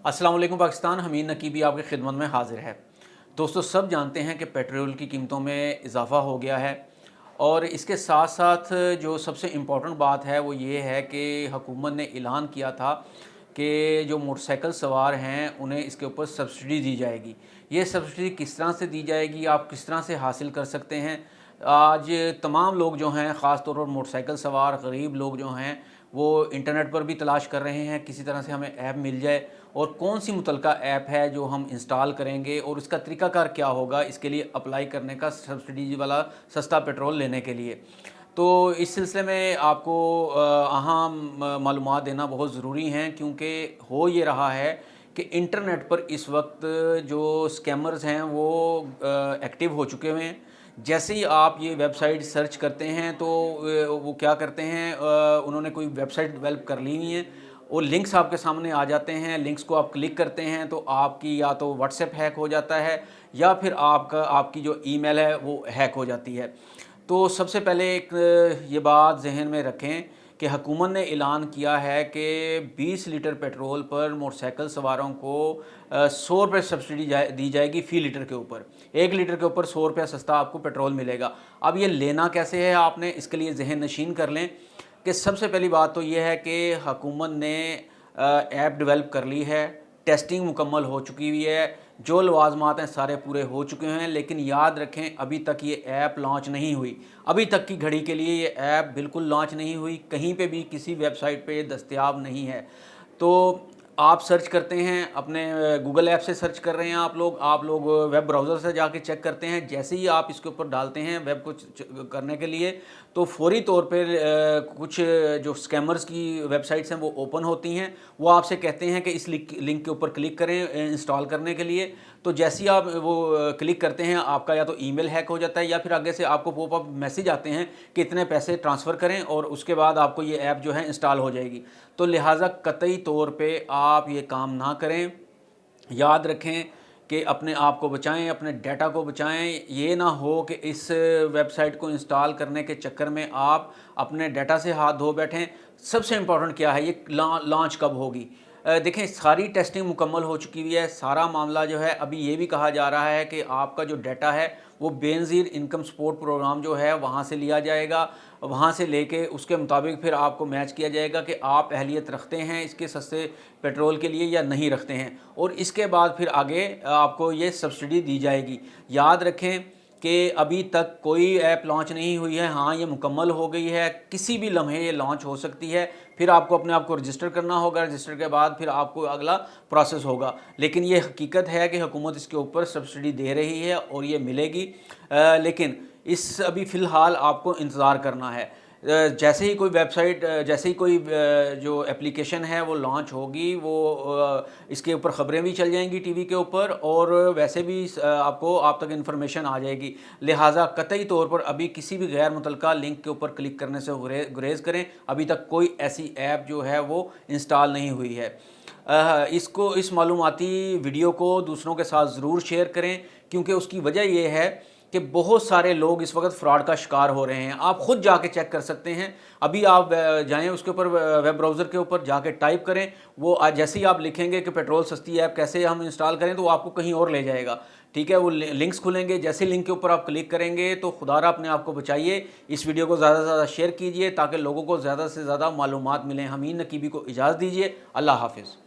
अस्सलाम वालेकुम पाकिस्तान। हमीद नकीबी आपकी खिदमत में हाजिर है। दोस्तों, सब जानते हैं कि पेट्रोल की कीमतों में इजाफ़ा हो गया है और इसके साथ साथ जो सबसे इम्पोर्टेंट बात है वो ये है कि हुकूमत ने ऐलान किया था कि जो मोटरसाइकिल सवार हैं उन्हें इसके ऊपर सब्सिडी दी जाएगी। ये सब्सिडी किस तरह से दी जाएगी, आप किस तरह से हासिल कर सकते हैं? आज तमाम लोग जो हैं, ख़ास तौर पर मोटरसाइकिल सवार गरीब लोग जो हैं, वो इंटरनेट पर भी तलाश कर रहे हैं किसी तरह से हमें ऐप मिल जाए और कौन सी मुतलका ऐप है जो हम इंस्टॉल करेंगे और इसका तरीक़ाकार क्या होगा इसके लिए अप्लाई करने का, सब्सिडी वाला सस्ता पेट्रोल लेने के लिए। तो इस सिलसिले में आपको अहम मालूमात देना बहुत ज़रूरी हैं, क्योंकि हो ये रहा है कि इंटरनेट पर इस वक्त जो स्कैमर्स हैं वो एक्टिव हो चुके हुए हैं। जैसे ही आप ये वेबसाइट सर्च करते हैं तो वो क्या करते हैं, उन्होंने कोई वेबसाइट डेवलप कर ली हुई है और लिंक्स आपके सामने आ जाते हैं। लिंक्स को आप क्लिक करते हैं तो आपकी या तो व्हाट्सएप हैक हो जाता है या फिर आपकी जो ईमेल है वो हैक हो जाती है। तो सबसे पहले एक ये बात जहन में रखें कि हुकूमत ने ऐलान किया है कि 20 लीटर पेट्रोल पर मोटरसाइकिल सवारों को 100 रुपये सब्सिडी दी जाएगी फ़ी लीटर के ऊपर। 1 लीटर के ऊपर 100 रुपया सस्ता आपको पेट्रोल मिलेगा। अब ये लेना कैसे है, आपने इसके लिए जहन नशीन कर लें कि सबसे पहली बात तो ये है कि हुकूमत ने ऐप डेवलप कर ली है, टेस्टिंग मुकम्मल हो चुकी हुई है, जो लवाजमात हैं सारे पूरे हो चुके हैं। लेकिन याद रखें, अभी तक ये ऐप लॉन्च नहीं हुई। अभी तक की घड़ी के लिए ये ऐप बिल्कुल लॉन्च नहीं हुई, कहीं पे भी किसी वेबसाइट पे दस्तयाब नहीं है। तो आप सर्च करते हैं, अपने गूगल ऐप से सर्च कर रहे हैं आप लोग वेब ब्राउज़र से जाके चेक करते हैं। जैसे ही आप इसके ऊपर डालते हैं वेब को करने के लिए, तो फौरी तौर पे कुछ जो स्कैमर्स की वेबसाइट्स हैं वो ओपन होती हैं। वो आपसे कहते हैं कि इस लिंक के ऊपर क्लिक करें इंस्टॉल करने के लिए। तो जैसे ही आप वो क्लिक करते हैं, आपका या तो ईमेल हैक हो जाता है या फिर आगे से आपको पॉपअप मैसेज आते हैं कि इतने पैसे ट्रांसफ़र करें और उसके बाद आपको ये ऐप जो है इंस्टॉल हो जाएगी। तो लिहाजा कतई तौर पे आप ये काम ना करें। याद रखें कि अपने आप को बचाएं, अपने डाटा को बचाएं। ये ना हो कि इस वेबसाइट को इंस्टॉल करने के चक्कर में आप अपने डाटा से हाथ धो बैठें। सबसे इम्पोर्टेंट क्या है, ये लॉन्च कब होगी? देखें, सारी टेस्टिंग मुकम्मल हो चुकी हुई है, सारा मामला जो है। अभी ये भी कहा जा रहा है कि आपका जो डाटा है वो बेनज़ीर इनकम सपोर्ट प्रोग्राम जो है वहाँ से लिया जाएगा। वहाँ से लेके उसके मुताबिक फिर आपको मैच किया जाएगा कि आप अहलियत रखते हैं इसके सस्ते पेट्रोल के लिए या नहीं रखते हैं, और इसके बाद फिर आगे आपको ये सब्सिडी दी जाएगी। याद रखें कि अभी तक कोई ऐप लॉन्च नहीं हुई है। हाँ, ये मुकम्मल हो गई है, किसी भी लम्हे ये लॉन्च हो सकती है। फिर आपको अपने आप को रजिस्टर करना होगा, रजिस्टर के बाद फिर आपको अगला प्रोसेस होगा। लेकिन ये हकीकत है कि हुकूमत इसके ऊपर सब्सिडी दे रही है और ये मिलेगी। लेकिन इस अभी फ़िलहाल आपको इंतज़ार करना है। जैसे ही कोई वेबसाइट, जैसे ही कोई जो एप्लीकेशन है वो लॉन्च होगी, वो इसके ऊपर ख़बरें भी चल जाएंगी टीवी के ऊपर, और वैसे भी आपको आप तक इन्फॉर्मेशन आ जाएगी। लिहाजा कतई तौर पर अभी किसी भी गैर मुतलका लिंक के ऊपर क्लिक करने से गुरेज करें। अभी तक कोई ऐसी ऐप जो है वो इंस्टॉल नहीं हुई है। इस मालूमाती वीडियो को दूसरों के साथ ज़रूर शेयर करें, क्योंकि उसकी वजह यह है कि बहुत सारे लोग इस वक्त फ्रॉड का शिकार हो रहे हैं। आप खुद जाके चेक कर सकते हैं। अभी आप जाएं उसके ऊपर, वेब ब्राउज़र के ऊपर जाके टाइप करें। वो जैसे ही आप लिखेंगे कि पेट्रोल सस्ती ऐप कैसे हम इंस्टॉल करें, तो वो आपको कहीं और ले जाएगा। ठीक है, वो लिंक्स खुलेंगे। जैसे लिंक के ऊपर आप क्लिक करेंगे तो खुदारा अपने आप को बचाइए। इस वीडियो को ज़्यादा से ज़्यादा शेयर कीजिए ताकि लोगों को ज़्यादा से ज़्यादा मालूमात मिलें। हमीद नकीबी को इजाज़त दीजिए। अल्लाह हाफिज़।